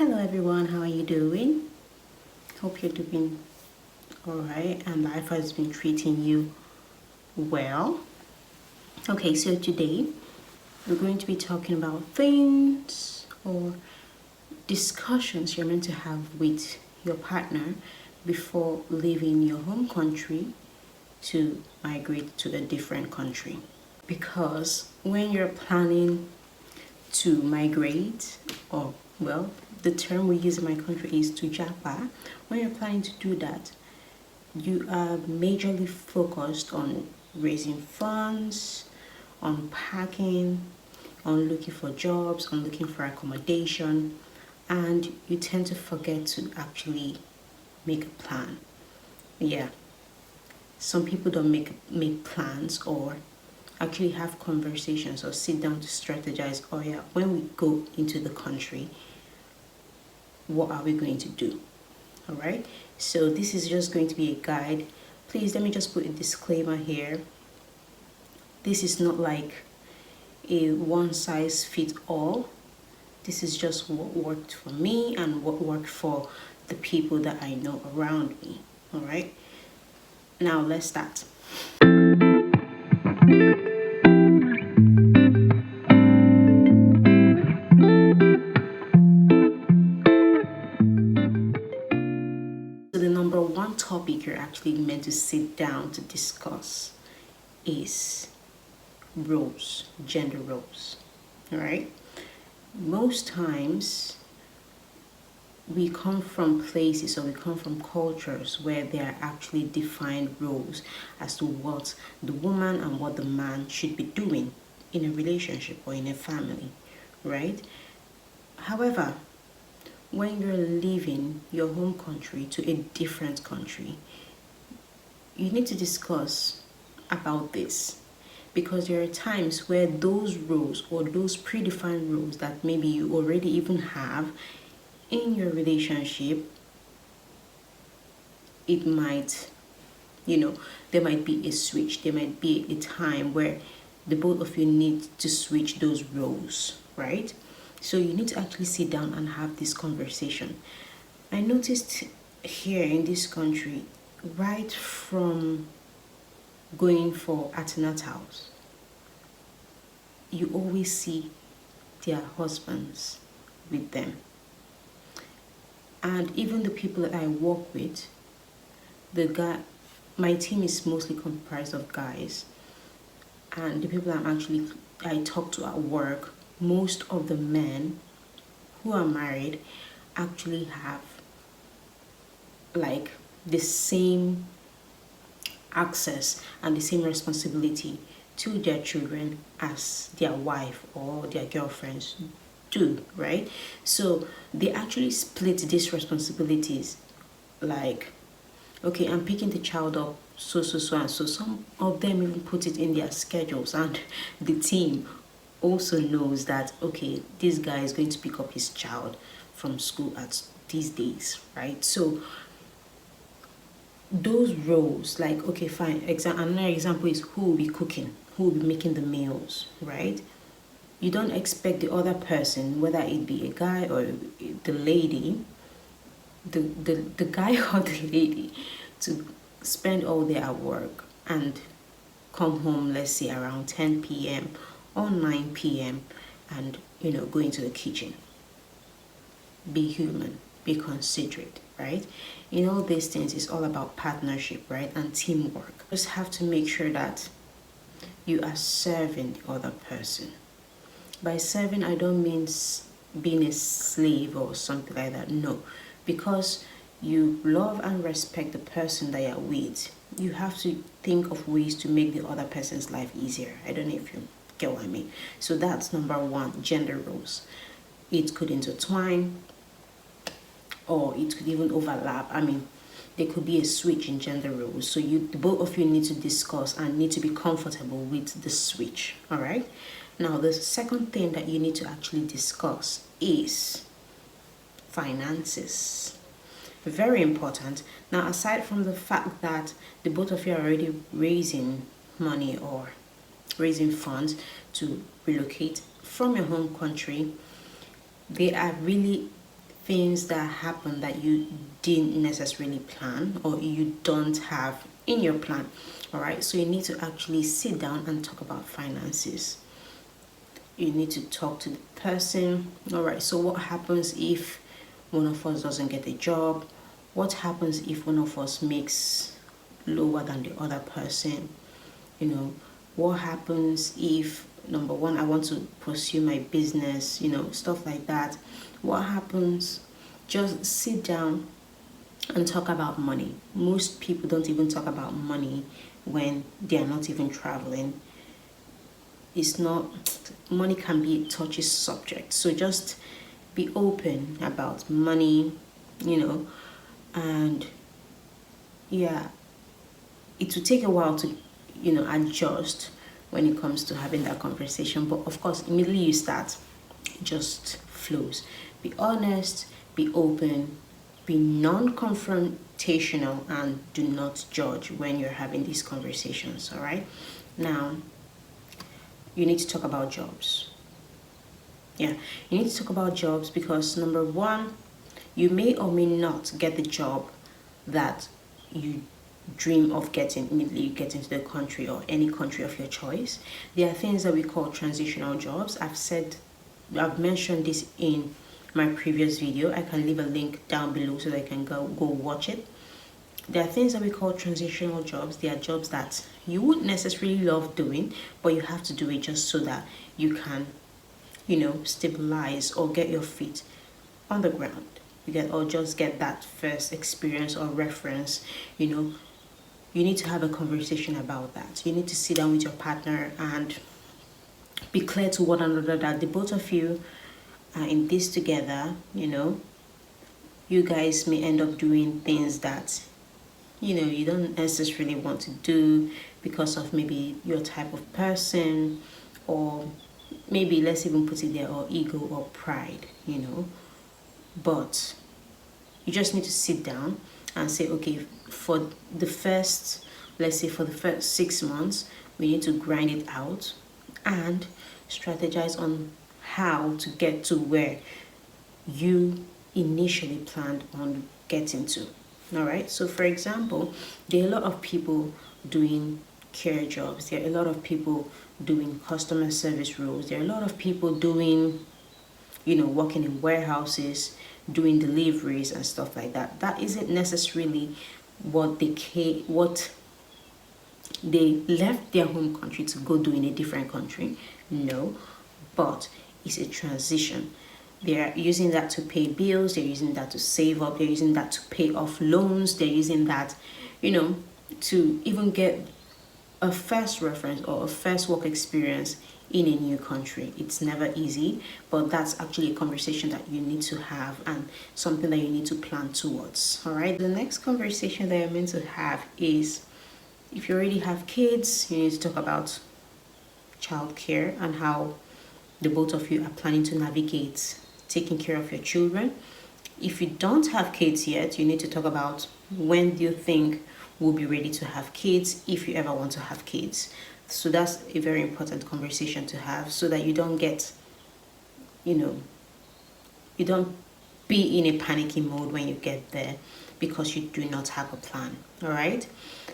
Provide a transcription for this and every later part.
Hello everyone, how are you doing? Hope you're doing alright and life has been treating you well. Okay, so today we're going to be talking about things or discussions you're meant to have with your partner before leaving your home country to migrate to a different country. Because when you're planning to migrate, or well, the term we use in my country is to japa. When you're planning to do that, you are majorly focused on raising funds, on packing, on looking for jobs, on looking for accommodation, and you tend to forget to actually make a plan. Yeah, some people don't make plans or actually have conversations or sit down to strategize. Oh yeah, when we go into the country, what are we going to do? All right, so this is just going to be a guide. Please let me just put a disclaimer here. This is not like a one size fits all. This is just what worked for me and what worked for the people that I know around me. All right, now let's start. So the number one topic you're actually meant to sit down to discuss is roles, gender roles. All right, most times we come from places or we come from cultures where there are actually defined roles as to what the woman and what the man should be doing in a relationship or in a family, right? However, when you're leaving your home country to a different country, you need to discuss about this, because there are times where those roles or those predefined roles that maybe you already even have in your relationship, it might, there might be a switch. There might be a time where the both of you need to switch those roles, right? So you need to actually sit down and have this conversation. I noticed here in this country, right from going for antenatals, you always see their husbands with them. And even the people that I work with, my team is mostly comprised of guys, and the people I talk to at work, most of the men who are married actually have like the same access and the same responsibility to their children as their wife or their girlfriends do, right? So they actually split these responsibilities, like, okay, I'm picking the child up so and so. Some of them even put it in their schedules, and the team also knows that, okay, this guy is going to pick up his child from school at these days, right? So those roles, like, okay, fine, another example is who will be cooking, who will be making the meals, right? You don't expect the other person, whether it be a guy or the lady, the guy or the lady, to spend all day at work and come home, let's say around 10 p.m. or 9 p.m. and go into the kitchen. Be human, be considerate, right? In all these things, it's all about partnership, right? And teamwork. Just have to make sure that you are serving the other person. By serving, I don't mean being a slave or something like that. No, because you love and respect the person that you're with, you have to think of ways to make the other person's life easier. I don't know if you get what I mean. So that's number one, gender roles. It could intertwine or it could even overlap. I mean, there could be a switch in gender roles. So the both of you need to discuss and need to be comfortable with the switch. All right. Now, the second thing that you need to actually discuss is finances. Very important. Now, aside from the fact that the both of you are already raising money or raising funds to relocate from your home country, there are really things that happen that you didn't necessarily plan or you don't have in your plan. All right, so you need to actually sit down and talk about finances. You need to talk to the person. All right, so what happens if one of us doesn't get a job? What happens if one of us makes lower than the other person? You know, what happens if, number one, I want to pursue my business, stuff like that. What happens? Just sit down and talk about money. Most people don't even talk about money when they are not even traveling. It's not, money can be a touchy subject. So just be open about money, and yeah, it will take a while to, adjust when it comes to having that conversation. But of course, immediately you start, it just flows. Be honest, be open, be non-confrontational, and do not judge when you're having these conversations. All right. Now, you need to talk about jobs. Yeah, you need to talk about jobs because number one, you may or may not get the job that you dream of getting immediately you get into the country or any country of your choice. There are things that we call transitional jobs. I've mentioned this in my previous video. I can leave a link down below so that you can go watch it. There are things that we call transitional jobs. They are jobs that you wouldn't necessarily love doing, but you have to do it just so that you can, stabilize or get your feet on the ground. Or just get that first experience or reference. You need to have a conversation about that. You need to sit down with your partner and be clear to one another that the both of you are in this together. You guys may end up doing things that you don't necessarily want to do because of maybe your type of person, or maybe, let's even put it there, or ego or pride, but you just need to sit down and say, okay, for the first 6 months, we need to grind it out and strategize on how to get to where you initially planned on getting to. All right. So for example, there are a lot of people doing care jobs. There are a lot of people doing customer service roles. There are a lot of people doing, working in warehouses, doing deliveries and stuff like that. That isn't necessarily what they left their home country to go do in a different country. No, but it's a transition. They're using that to pay bills, they're using that to save up, they're using that to pay off loans, they're using that, to even get a first reference or a first work experience in a new country. It's never easy, but that's actually a conversation that you need to have and something that you need to plan towards. All right. The next conversation that you're meant to have is, if you already have kids, you need to talk about childcare and how the both of you are planning to navigate taking care of your children. If you don't have kids yet, you need to talk about when do you think we'll be ready to have kids, if you ever want to have kids. So that's a very important conversation to have so that you don't get, you don't be in a panicky mode when you get there because you do not have a plan. All right.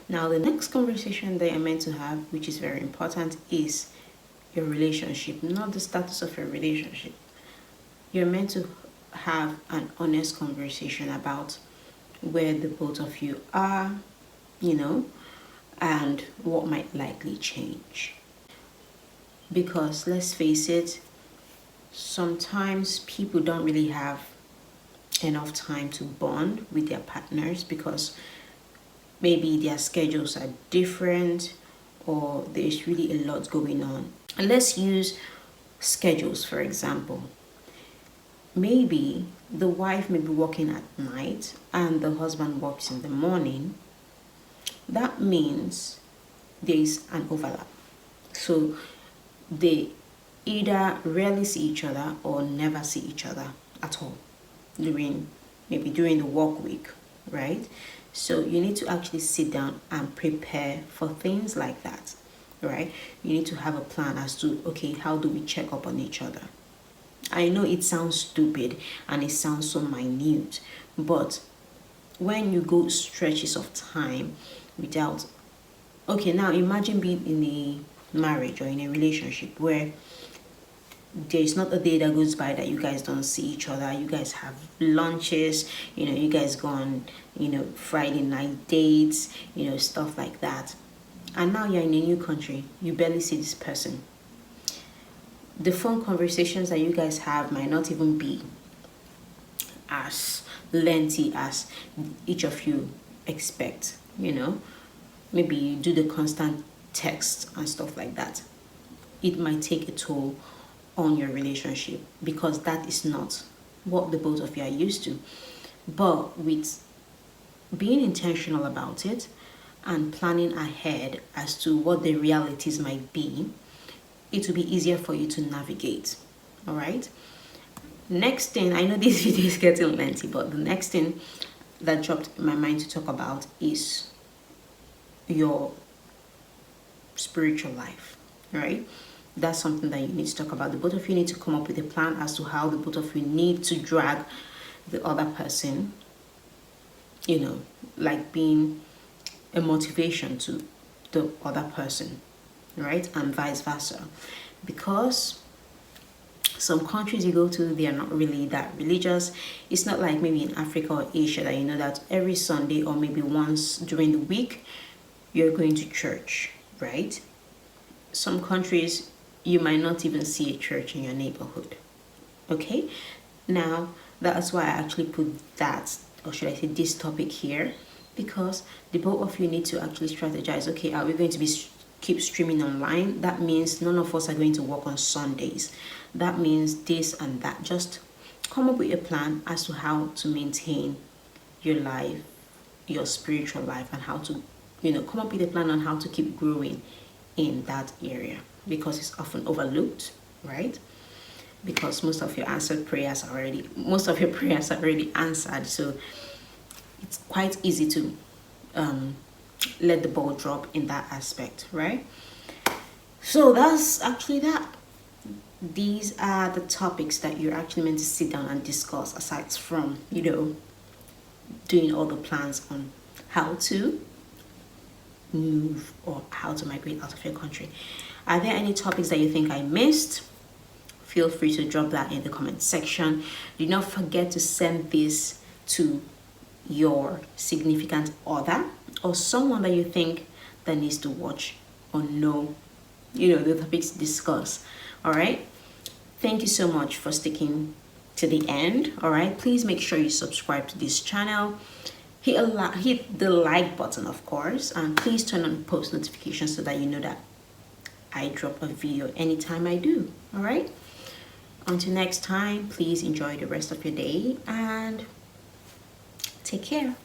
Now, the next conversation that you're meant to have, which is very important, is your relationship, not the status of your relationship. You're meant to have an honest conversation about where the both of you are, and what might likely change. Because let's face it, sometimes people don't really have enough time to bond with their partners because maybe their schedules are different or there's really a lot going on. And let's use schedules, for example. Maybe the wife may be working at night and the husband works in the morning. That means there is an overlap. So they either rarely see each other or never see each other at all during the work week, right? So you need to actually sit down and prepare for things like that, right? You need to have a plan as to, okay, how do we check up on each other? I know it sounds stupid and it sounds so minute, but when you go stretches of time without, okay, now imagine being in a marriage or in a relationship where there is not a day that goes by that you guys don't see each other. You guys have lunches, you guys go on, Friday night dates, stuff like that. And now you're in a new country, you barely see this person. The phone conversations that you guys have might not even be as lengthy as each of you expect. Maybe you do the constant text and stuff like that. It might take a toll on your relationship because that is not what the both of you are used to. But with being intentional about it and planning ahead as to what the realities might be, it will be easier for you to navigate. All right. Next thing, I know this video is getting lengthy, but the next thing that dropped in my mind to talk about is your spiritual life, right? That's something that you need to talk about. The both of you need to come up with a plan as to how the both of you need to drag the other person, like being a motivation to the other person, right? And vice versa. Because some countries you go to, they are not really that religious. It's not like maybe in Africa or Asia that that every Sunday or maybe once during the week you're going to church, right? Some countries you might not even see a church in your neighborhood. Okay, now that's why I actually put that, or should I say this topic here, because the both of you need to actually strategize. Okay, are we going to keep streaming online? That means none of us are going to work on Sundays. That means this and that. Just come up with a plan as to how to maintain your life, your spiritual life, and how to come up with a plan on how to keep growing in that area, because it's often overlooked, right? Because most of your prayers are already answered, so it's quite easy to let the ball drop in that aspect, right? So that's actually that. These are the topics that you're actually meant to sit down and discuss, aside from doing all the plans on how to move or how to migrate out of your country. Are there any topics that you think I missed? Feel free to drop that in the comment section. Do not forget to send this to your significant other or someone that you think that needs to watch or know the topics discussed. All right, thank you so much for sticking to the end. All right, please make sure you subscribe to this channel. Hit the like button, of course, and please turn on post notifications so that you know that I drop a video anytime I do. All right, until next time, please enjoy the rest of your day and take care.